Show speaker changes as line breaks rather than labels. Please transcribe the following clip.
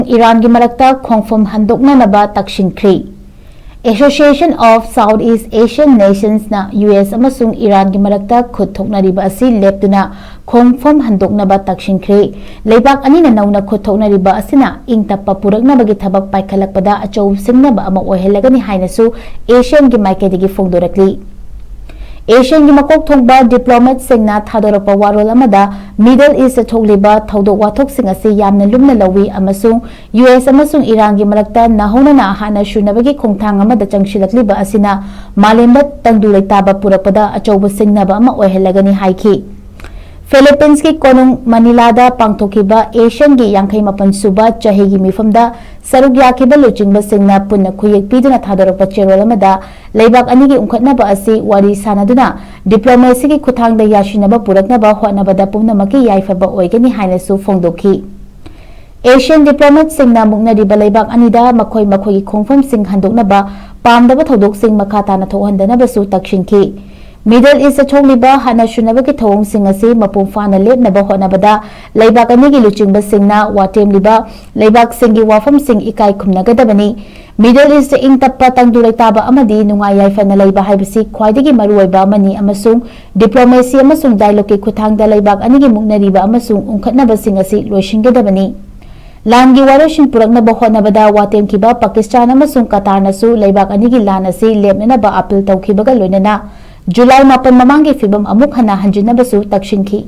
Iran की Marakta Khongfam Handoknaba Taksinkhre. Association of Southeast Asian Nations na US Amasung Iran की Marakta khut thoknariba asi leptuna Khongfam Handoknaba Taksinkhre. Leibak ani na nauna khut thoknariba asina ingtappa puraknaba gi thabak paikhalakpada achou singnaba ama oihelagani hainasu Asean की maikadigi phongdorakli. Asean की makok thongba diplomat singna thadorapa warol amada Middle East thogliba thodok wathok sing ase yamna lumna lawi amasung US amasung Iran की marakta nahonana hana shunabagi khongthang amada changshilakliba asina malemda tangdu leitaba purapada achouba singnaba ama oihelagani haiki. Philippines की कोनुंग मनीलादा पांगथोखिबा Asian की यांखै मपन सुबा चाहेगी मिफमदा सरुक याखिबा लुचिंगबा सिंगना पुन्ना खुयेक पीदुना थादोरपा चेरोल अमदा लेबाक अनिगी उंखटनाबा असि वारी सानादुना diplomacy की खुथांगदा याशिनबा पुरकनबा होनबदा पुनमकी याइफबा ओइगनी हाइनसु फोंदोखि. एशियन डिप्लोमेट सिंगना मुक्नरिबा लेबाक अनिदा मखोय मखोयगी खोंगफम सिंग हंदोकनबा पामदबा थौदोक सिंग मखाताना थोहंदनबसु तक्षिंखि. Middle East thogliba hana shunabagi thong sing ase mapum fana lepnaba honabada leibak anigi luchingba singna watemliba leibak singi wafam sing ikai khumnagadabani. Middle East ingtappa tangdulaitaba amadi nungai yaifana leiba haibasi khwaidagi maruoiba amani amasung diplomacy amasung dialogue ki khuthangda leibak anigi muknariba amasung ungkhatnaba sing ase loishingadabani. Lan gi waroshin puraknaba honabada watemkiba Pakistan amasung Qatar nasu leibak anigi lan ase lepnaba appeal tawkhibaga loinana July 8 mamangi fibam amuk hana hanjinabasu taksinkhre.